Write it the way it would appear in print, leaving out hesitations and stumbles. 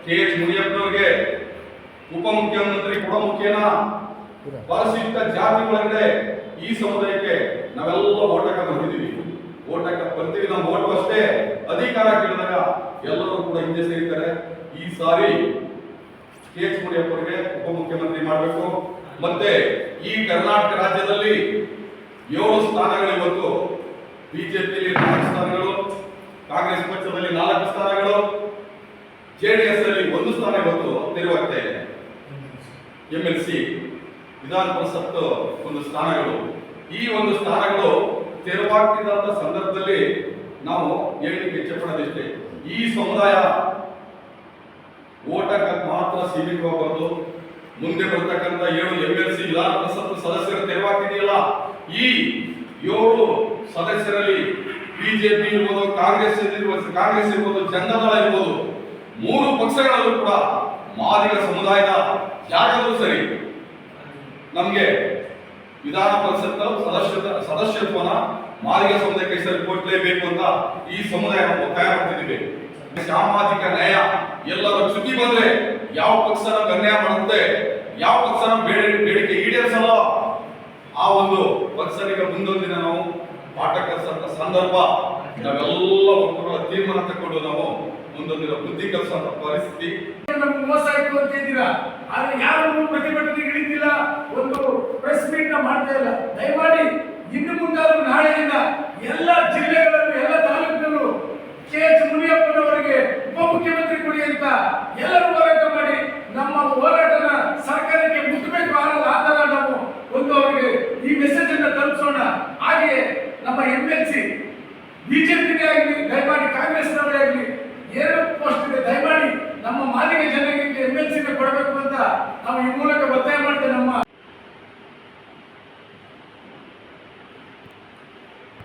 KH ಮುನಿಯಪ್ಪನವರಿಗೆ ಉಪಮುಖ್ಯಮಂತ್ರಿ ಕೂಡ ಮುಖ್ಯನಾ? ಪರಿಶಿಷ್ಟ ಜಾತಿ ಒಳಗಡೆ ಈ ಸಮುದಾಯಕ್ಕೆ ನಾವೆಲ್ಲ ಓಟಕ್ಕೆ ಬರ್ತಿದೀವಿ, ನಮ್ಮ ಓಟು ಅಷ್ಟೇ ಅಧಿಕಾರ ಕೇಳಿದಾಗ ಎಲ್ಲರೂ ಕೂಡ ಹಿಂದೆ ಸೇರಿದ್ದಾರೆ. ಈ ಸಾರಿ KH ಮುನಿಯಪ್ಪರಿಗೆ ಉಪಮುಖ್ಯಮಂತ್ರಿ ಮಾಡಬೇಕು. ಮತ್ತೆ ಈ ಕರ್ನಾಟಕ ರಾಜ್ಯದಲ್ಲಿ 7 ಸ್ಥಾನಗಳು ಇವತ್ತು ಬಿಜೆಪಿಯಲ್ಲಿ 4 ಸ್ಥಾನಗಳು, ಕಾಂಗ್ರೆಸ್ ಪಕ್ಷದಲ್ಲಿ 4 ಸ್ಥಾನಗಳು, JDS ಅಲ್ಲಿ 1 ಸ್ಥಾನ ಇವತ್ತು ತೆರವಾಗ್ತಾ ಇದೆ. MLC ವಿಧಾನ ಪರಿಷತ್ 1 ಸ್ಥಾನಗಳು. ಈ 1 ಸ್ಥಾನಗಳು ತೆರವಾಗ್ತಿದ್ದಂತ ಸಂದರ್ಭದಲ್ಲಿ ನಾವು ಹೇಳಲಿಕ್ಕೆ ಇಚ್ಛೆಪಡೋದಿಷ್ಟೇ, ಈ ಸಮುದಾಯ ಓಟಕ್ಕೆ ಮಾತ್ರ ಸೀಮಿತವಾಗಬಾರದು. ಮುಂದೆ ಬರ್ತಕ್ಕಂಥ 7 MLC ವಿಧಾನ ಪರಿಷತ್ ಸದಸ್ಯರು ತೆರವಾಗ್ತಿದೆಯಲ್ಲ, ಈ 7 ಸದಸ್ಯರಲ್ಲಿ ಬಿಜೆಪಿ ಇರ್ಬೋದು, ಕಾಂಗ್ರೆಸ್ ಇರ್ಬೋದು, ಜನತಾದಳ ಇರ್ಬೋದು, 3 ಪಕ್ಷಗಳಲ್ಲೂ ಕೂಡ ಮಾದಿಗ ಸಮುದಾಯದ ಯಾರಾದರೂ ಸರಿ ನಮಗೆ ವಿಧಾನ ಪರಿಷತ್ ಸದಸ್ಯತ್ವನ ಮಾದಿಗ ಸಮುದಾಯಕ್ಕೆ ಕೊಡಲೇಬೇಕು ಅಂತ ಈ ಸಮುದಾಯ ಒತ್ತಾಯ ಮಾಡ್ತಿದ್ದೀವಿ. ಸಾಮಾಜಿಕ ನ್ಯಾಯ ಎಲ್ಲರ ಚ್ಯುತಿ ಬಂದ್ರೆ ಯಾವ ಪಕ್ಷ ನಮ್ಗೆ ಅನ್ಯಾಯ ಮಾಡುತ್ತೆ, ಯಾವ ಪಕ್ಷ ನಮ್ಮ ಬೇಡಿಕೆ ಈಡೇರಿಸಲ್ಲ, ಆ ಒಂದು ಪಕ್ಷನಿಗೆ ಮುಂದೊಂದಿನ ನಾವು ಪಾಠ ಕಲಿಸಂತ ಸಂದರ್ಭ, ನಾವೆಲ್ಲ ಒಬ್ಬರ ತೀರ್ಮಾನ ತಗೊಂಡು ನಾವು ಮುಂದೊಂದಿನ ಬುದ್ಧಿ ಕಲಿಸಂತ ಪರಿಸ್ಥಿತಿ. ನಮ್ಗೆ ಮೋಸ ಆಯ್ತು ಅಂತ ಇದ್ದೀರಾ, ಆದ್ರೆ ಯಾರು ಪ್ರತಿಭಟನೆಗೆ ಇಳಿದಿಲ್ಲ, ಒಂದು ಪ್ರೆಸ್ ಮೀಟ್ ಮಾಡ್ತಾ ಇಲ್ಲ. ದಯಮಾಡಿ ಇನ್ನು ಮುಂದಾದ್ರೂ ನಾಳೆಯಿಂದ ಎಲ್ಲ ಜಿಲ್ಲೆಗಳಲ್ಲೂ ಎಲ್ಲ ತಾಲೂಕಿನಲ್ಲೂ KH ಮುನಿಯಪ್ಪನವರಿಗೆ ಉಪಮುಖ್ಯಮಂತ್ರಿ ಕೊಡಿ ಅಂತ ಎಲ್ಲರೂ ಹೋರಾಟ ಮಾಡಿ ನಮ್ಮ ಹೋರಾಟನ ಸರ್ಕಾರಕ್ಕೆ ಮುಟ್ಟಬೇಕು. ಆದಾಗ ನಾವು ಒಂದು ಅವರಿಗೆ ಈ ಮೆಸೇಜ್ ಅನ್ನ ತಲುಪಿಸೋಣ. ಹಾಗೆ ನಮ್ಮ MLC ಬಿಜೆಪಿಗೆ ಆಗಲಿ, ದಯಮಾಡಿ ಕಾಂಗ್ರೆಸ್ನವರೇ ಆಗಲಿ, 2 ಪೋಸ್ಟ್ ಇದೆ, ದಯಮಾಡಿ ನಮ್ಮ ಮಾದಿಗ ಜನರಿಗೆ MLC ಕೊಡಬೇಕು ಅಂತ ನಾವು ಈ ಮೂಲಕ ಒತ್ತಾಯ